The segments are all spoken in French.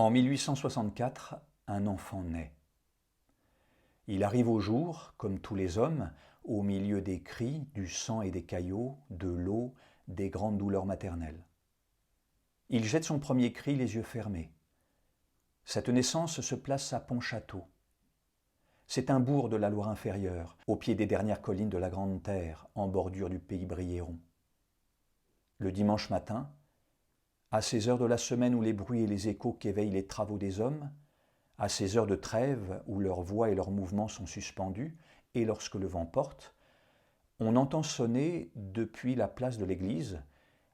En 1864, un enfant naît. Il arrive au jour, comme tous les hommes, au milieu des cris, du sang et des caillots, de l'eau, des grandes douleurs maternelles. Il jette son premier cri les yeux fermés. Cette naissance se place à Pontchâteau. C'est un bourg de la Loire inférieure, au pied des dernières collines de la Grande Terre, en bordure du pays Briéron. Le dimanche matin, à ces heures de la semaine où les bruits et les échos qu'éveillent les travaux des hommes, à ces heures de trêve où leurs voix et leurs mouvements sont suspendus, et lorsque le vent porte, on entend sonner, depuis la place de l'église,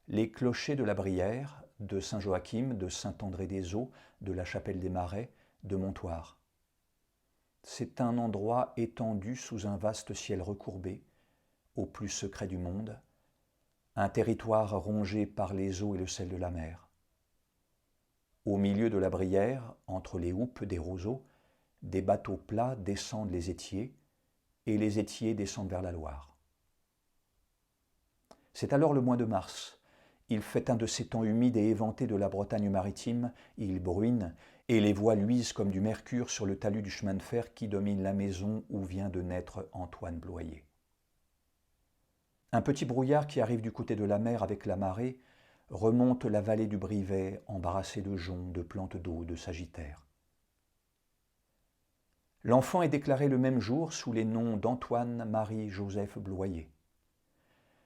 les clochers de la Brière, de Saint-Joachim, de Saint-André-des-Eaux, de la Chapelle des Marais, de Montoire. C'est un endroit étendu sous un vaste ciel recourbé, au plus secret du monde, un territoire rongé par les eaux et le sel de la mer. Au milieu de la Brière, entre les houppes des roseaux, des bateaux plats descendent les étiers, et les étiers descendent vers la Loire. C'est alors le mois de mars. Il fait un de ces temps humides et éventés de la Bretagne maritime, il bruine, et les voies luisent comme du mercure sur le talus du chemin de fer qui domine la maison où vient de naître Antoine Bloyer. Un petit brouillard qui arrive du côté de la mer avec la marée remonte la vallée du Brivet embarrassée de joncs, de plantes d'eau, de sagittaires. L'enfant est déclaré le même jour sous les noms d'Antoine Marie-Joseph Bloyer.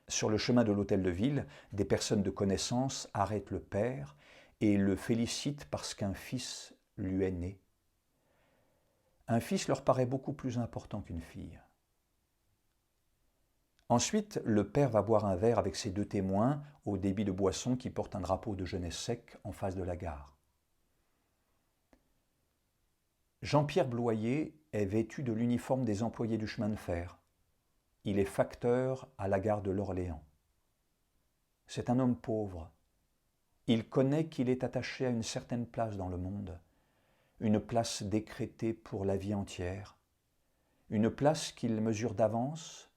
Sur le chemin de l'hôtel de ville, des personnes de connaissance arrêtent le père et le félicitent parce qu'un fils lui est né. Un fils leur paraît beaucoup plus important qu'une fille. Ensuite, le père va boire un verre avec ses deux témoins au débit de boisson qui porte un drapeau de jeunesse sec en face de la gare. Jean-Pierre Bloyer est vêtu de l'uniforme des employés du chemin de fer. Il est facteur à la gare de l'Orléans. C'est un homme pauvre. Il connaît qu'il est attaché à une certaine place dans le monde, une place décrétée pour la vie entière, une place qu'il mesure d'avance,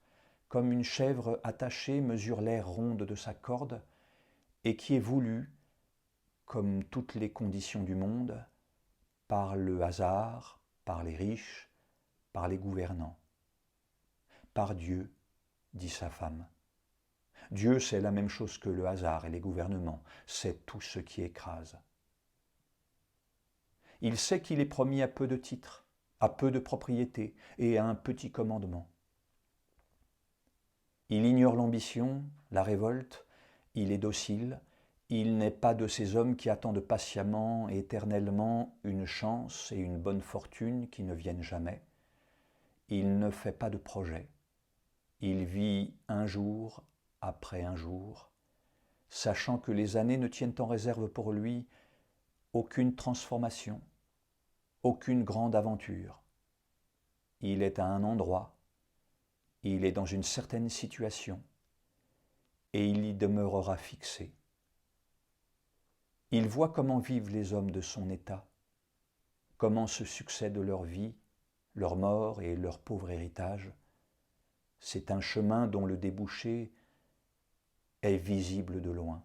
comme une chèvre attachée mesure l'aire ronde de sa corde, et qui est voulue, comme toutes les conditions du monde, par le hasard, par les riches, par les gouvernants. Par Dieu, dit sa femme. Dieu, c'est la même chose que le hasard et les gouvernements, c'est tout ce qui écrase. Il sait qu'il est promis à peu de titres, à peu de propriétés et à un petit commandement. Il ignore l'ambition, la révolte, il est docile, il n'est pas de ces hommes qui attendent patiemment et éternellement une chance et une bonne fortune qui ne viennent jamais. Il ne fait pas de projet. Il vit un jour après un jour, sachant que les années ne tiennent en réserve pour lui aucune transformation, aucune grande aventure. Il est à un endroit, il est dans une certaine situation, et il y demeurera fixé. Il voit comment vivent les hommes de son état, comment se succèdent leur vie, leur mort et leur pauvre héritage. C'est un chemin dont le débouché est visible de loin.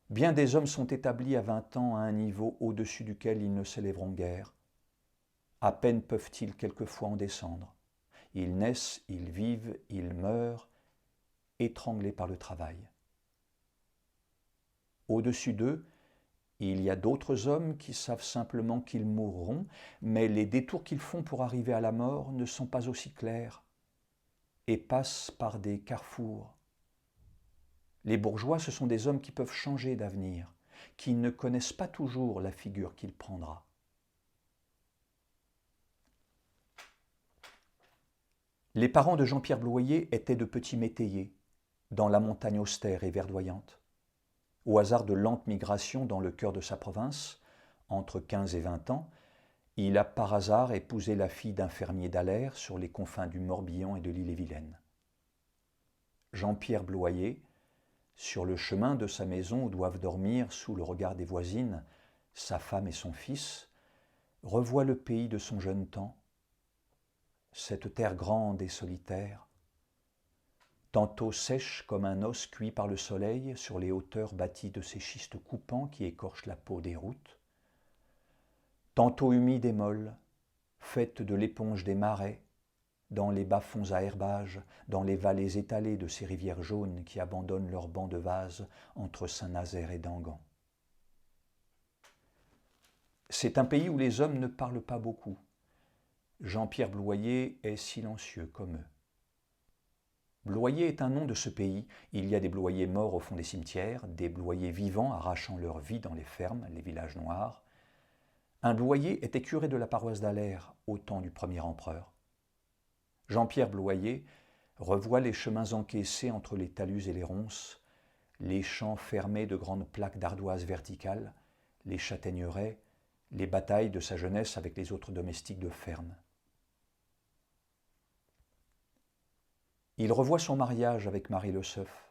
Bien des hommes sont établis à 20 ans à un niveau au-dessus duquel ils ne s'élèveront guère. À peine peuvent-ils quelquefois en descendre. Ils naissent, ils vivent, ils meurent, étranglés par le travail. Au-dessus d'eux, il y a d'autres hommes qui savent simplement qu'ils mourront, mais les détours qu'ils font pour arriver à la mort ne sont pas aussi clairs et passent par des carrefours. Les bourgeois, ce sont des hommes qui peuvent changer d'avenir, qui ne connaissent pas toujours la figure qu'il prendra. Les parents de Jean-Pierre Bloyer étaient de petits métayers, dans la montagne austère et verdoyante. Au hasard de lentes migrations dans le cœur de sa province, entre 15 et 20 ans, il a par hasard épousé la fille d'un fermier d'Allaire sur les confins du Morbihan et de l'Ille-et-Vilaine. Jean-Pierre Bloyer, sur le chemin de sa maison où doivent dormir, sous le regard des voisines, sa femme et son fils, revoit le pays de son jeune temps, cette terre grande et solitaire, tantôt sèche comme un os cuit par le soleil sur les hauteurs bâties de ces schistes coupants qui écorchent la peau des routes, tantôt humide et molle, faite de l'éponge des marais, dans les bas-fonds à herbage, dans les vallées étalées de ces rivières jaunes qui abandonnent leurs bancs de vase entre Saint-Nazaire et Dangan. C'est un pays où les hommes ne parlent pas beaucoup. Jean-Pierre Bloyer est silencieux comme eux. Bloyer est un nom de ce pays. Il y a des Bloyers morts au fond des cimetières, des Bloyers vivants arrachant leur vie dans les fermes, les villages noirs. Un Bloyer était curé de la paroisse d'Allers au temps du premier empereur. Jean-Pierre Bloyer revoit les chemins encaissés entre les talus et les ronces, les champs fermés de grandes plaques d'ardoises verticales, les châtaigneraies, les batailles de sa jeunesse avec les autres domestiques de ferme. Il revoit son mariage avec Marie Le Seuf,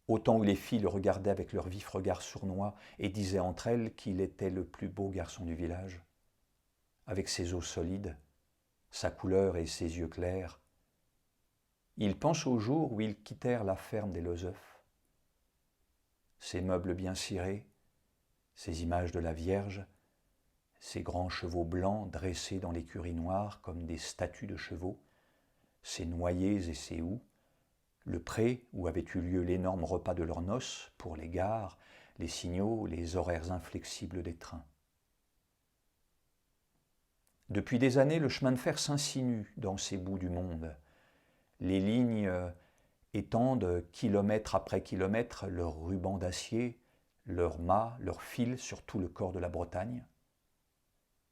au temps où les filles le regardaient avec leur vif regard sournois et disaient entre elles qu'il était le plus beau garçon du village. Avec ses os solides, sa couleur et ses yeux clairs, il pense au jour où ils quittèrent la ferme des Lozeuf. Ses meubles bien cirés, ses images de la Vierge, ses grands chevaux blancs dressés dans l'écurie noire comme des statues de chevaux, ses noyers et ses houx, le pré où avait eu lieu l'énorme repas de leurs noces pour les gares, les signaux, les horaires inflexibles des trains. Depuis des années, le chemin de fer s'insinue dans ces bouts du monde. Les lignes étendent kilomètre après kilomètre leurs rubans d'acier, leurs mâts, leurs fils sur tout le corps de la Bretagne.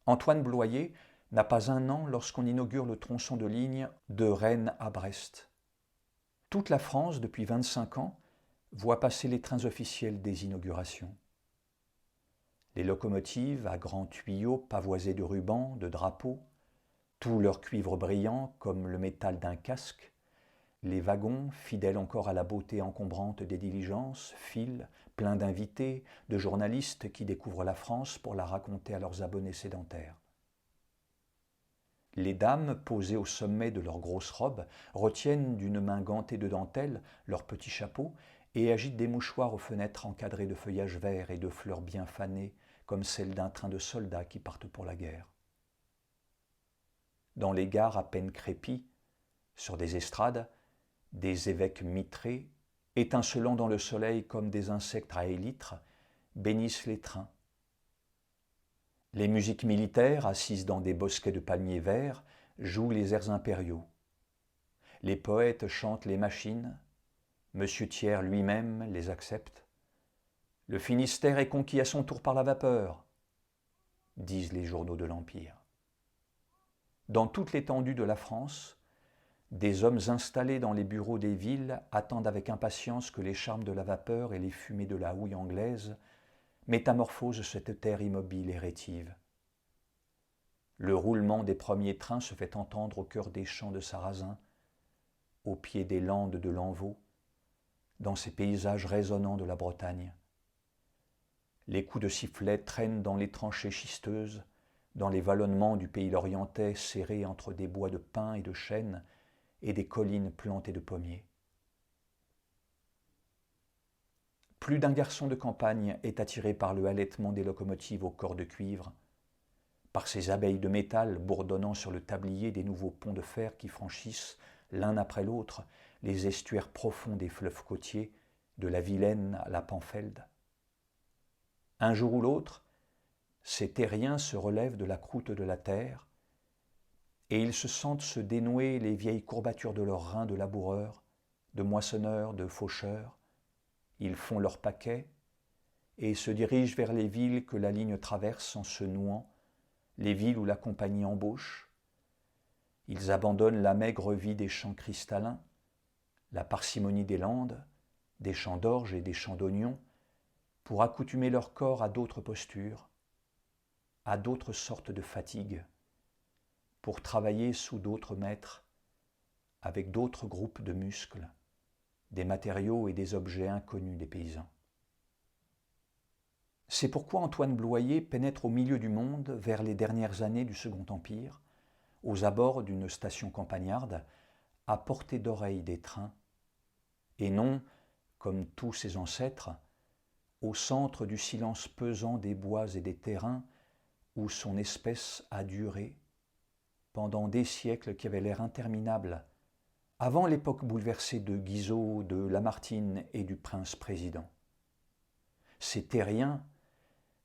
Antoine Bloyer n'a pas un an lorsqu'on inaugure le tronçon de ligne de Rennes à Brest. Toute la France, depuis 25 ans, voit passer les trains officiels des inaugurations. Les locomotives à grands tuyaux pavoisés de rubans, de drapeaux, tout leur cuivre brillant comme le métal d'un casque, les wagons, fidèles encore à la beauté encombrante des diligences, filent, pleins d'invités, de journalistes qui découvrent la France pour la raconter à leurs abonnés sédentaires. Les dames, posées au sommet de leurs grosses robes, retiennent d'une main gantée de dentelle leurs petits chapeaux et agitent des mouchoirs aux fenêtres encadrées de feuillages verts et de fleurs bien fanées, comme celles d'un train de soldats qui partent pour la guerre. Dans les gares à peine crépies, sur des estrades, des évêques mitrés, étincelant dans le soleil comme des insectes à élytres, bénissent les trains. Les musiques militaires, assises dans des bosquets de palmiers verts, jouent les airs impériaux. Les poètes chantent les machines, Monsieur Thiers lui-même les accepte. Le Finistère est conquis à son tour par la vapeur, disent les journaux de l'Empire. Dans toute l'étendue de la France, des hommes installés dans les bureaux des villes attendent avec impatience que les charmes de la vapeur et les fumées de la houille anglaise métamorphosent cette terre immobile et rétive. Le roulement des premiers trains se fait entendre au cœur des champs de sarrasin, au pied des landes de l'Envaux, dans ces paysages résonnants de la Bretagne. Les coups de sifflet traînent dans les tranchées schisteuses, dans les vallonnements du pays lorientais serrés entre des bois de pins et de chênes et des collines plantées de pommiers. Plus d'un garçon de campagne est attiré par le halètement des locomotives au corps de cuivre, par ces abeilles de métal bourdonnant sur le tablier des nouveaux ponts de fer qui franchissent, l'un après l'autre, les estuaires profonds des fleuves côtiers, de la Vilaine à la Panfeld. Un jour ou l'autre, ces terriens se relèvent de la croûte de la terre, et ils se sentent se dénouer les vieilles courbatures de leurs reins de laboureurs, de moissonneurs, de faucheurs. Ils font leur paquet et se dirigent vers les villes que la ligne traverse en se nouant, les villes où la compagnie embauche. Ils abandonnent la maigre vie des champs cristallins, la parcimonie des landes, des champs d'orge et des champs d'oignons, pour accoutumer leur corps à d'autres postures, à d'autres sortes de fatigues, pour travailler sous d'autres maîtres, avec d'autres groupes de muscles, des matériaux et des objets inconnus des paysans. C'est pourquoi Antoine Bloyer pénètre au milieu du monde vers les dernières années du Second Empire, aux abords d'une station campagnarde, à portée d'oreille des trains, et non, comme tous ses ancêtres, au centre du silence pesant des bois et des terrains où son espèce a duré pendant des siècles qui avaient l'air interminables, avant l'époque bouleversée de Guizot, de Lamartine et du prince-président. Ces terriens,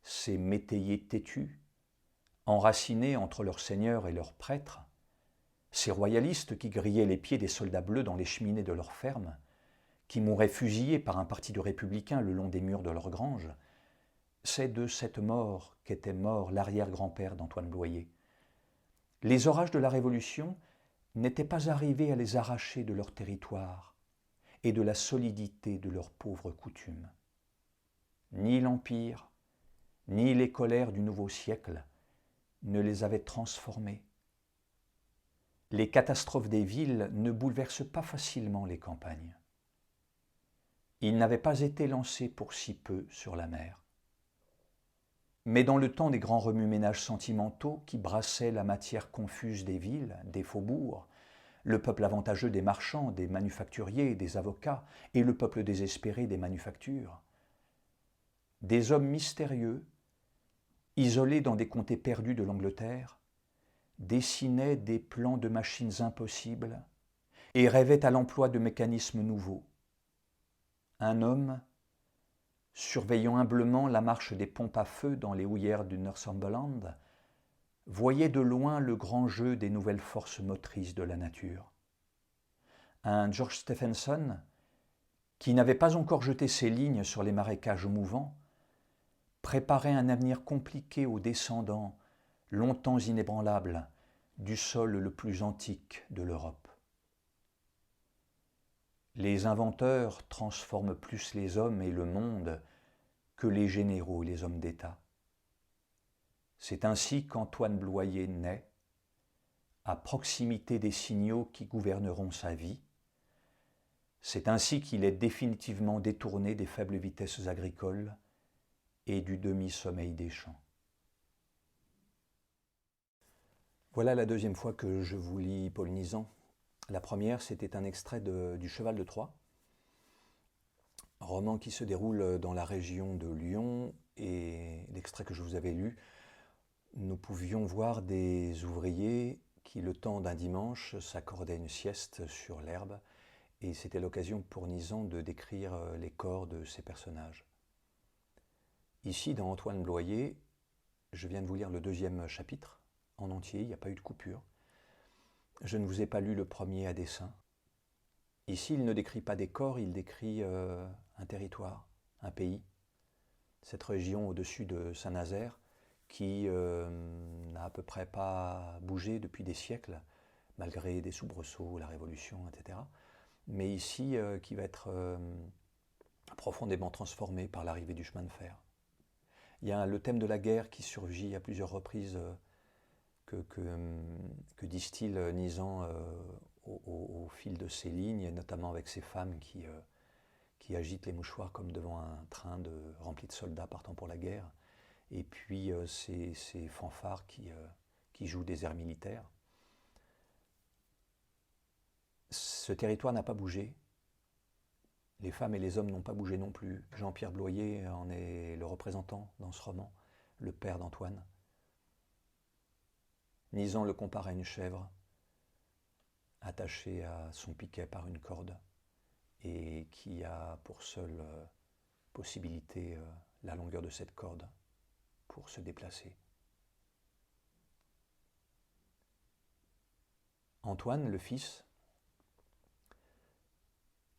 ces métayers têtus, enracinés entre leurs seigneurs et leurs prêtres, ces royalistes qui grillaient les pieds des soldats bleus dans les cheminées de leurs fermes, qui mouraient fusillés par un parti de républicains le long des murs de leurs granges, c'est de cette mort qu'était mort l'arrière-grand-père d'Antoine Bloyer. Les orages de la Révolution n'étaient pas arrivés à les arracher de leur territoire et de la solidité de leurs pauvres coutumes. Ni l'Empire, ni les colères du nouveau siècle ne les avaient transformés. Les catastrophes des villes ne bouleversent pas facilement les campagnes. Ils n'avaient pas été lancés pour si peu sur la mer. Mais dans le temps des grands remue-ménages sentimentaux qui brassaient la matière confuse des villes, des faubourgs, le peuple avantageux des marchands, des manufacturiers, des avocats, et le peuple désespéré des manufactures, des hommes mystérieux, isolés dans des comtés perdus de l'Angleterre, dessinaient des plans de machines impossibles et rêvaient à l'emploi de mécanismes nouveaux. Un homme, surveillant humblement la marche des pompes à feu dans les houillères du Northumberland, voyait de loin le grand jeu des nouvelles forces motrices de la nature. Un George Stephenson, qui n'avait pas encore jeté ses lignes sur les marécages mouvants, préparait un avenir compliqué aux descendants, longtemps inébranlables, du sol le plus antique de l'Europe. Les inventeurs transforment plus les hommes et le monde que les généraux et les hommes d'État. C'est ainsi qu'Antoine Bloyer naît, à proximité des signaux qui gouverneront sa vie. C'est ainsi qu'il est définitivement détourné des faibles vitesses agricoles et du demi-sommeil des champs. Voilà la deuxième fois que je vous lis Paul Nizan. La première, c'était un extrait du Cheval de Troie, roman qui se déroule dans la région de Lyon, et l'extrait que je vous avais lu, nous pouvions voir des ouvriers qui, le temps d'un dimanche, s'accordaient une sieste sur l'herbe, et c'était l'occasion pour Nizan de décrire les corps de ces personnages. Ici, dans Antoine Bloyer, je viens de vous lire le deuxième chapitre, en entier, il n'y a pas eu de coupure. Je ne vous ai pas lu le premier à dessein. Ici, il ne décrit pas des corps, il décrit un territoire, un pays. Cette région au-dessus de Saint-Nazaire, qui n'a à peu près pas bougé depuis des siècles, malgré des soubresauts, la Révolution, etc. Mais ici, qui va être profondément transformé par l'arrivée du chemin de fer. Il y a le thème de la guerre qui surgit à plusieurs reprises, que distille Nizan au fil de ses lignes, et notamment avec ces femmes qui agitent les mouchoirs comme devant un train rempli de soldats partant pour la guerre, et puis ces fanfares qui jouent des airs militaires. Ce territoire n'a pas bougé. Les femmes et les hommes n'ont pas bougé non plus. Jean-Pierre Bloyer en est le représentant dans ce roman, le père d'Antoine. Nizan le compare à une chèvre attachée à son piquet par une corde et qui a pour seule possibilité la longueur de cette corde pour se déplacer. Antoine, le fils,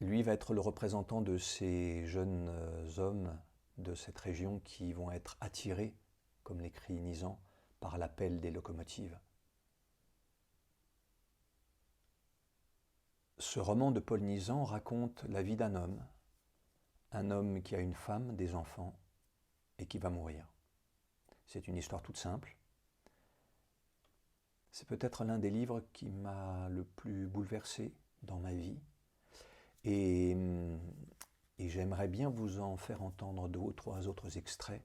lui va être le représentant de ces jeunes hommes de cette région qui vont être attirés, comme l'écrit Nizan, par l'appel des locomotives. Ce roman de Paul Nizan raconte la vie d'un homme qui a une femme, des enfants, et qui va mourir. C'est une histoire toute simple. C'est peut-être l'un des livres qui m'a le plus bouleversé dans ma vie. Et j'aimerais bien vous en faire entendre 2 ou 3 autres extraits.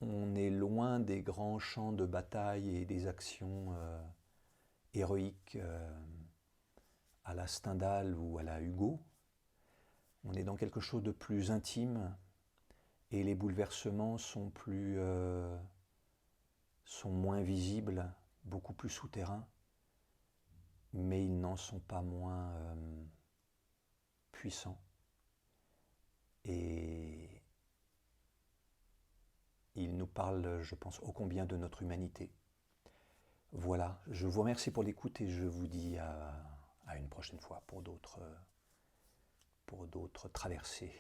On est loin des grands champs de bataille et des actions héroïques à la Stendhal ou à la Hugo. On est dans quelque chose de plus intime et les bouleversements sont moins visibles, beaucoup plus souterrains, mais ils n'en sont pas moins puissants. Et il nous parle, je pense, ô combien de notre humanité. Voilà, je vous remercie pour l'écoute et je vous dis à une prochaine fois pour d'autres traversées.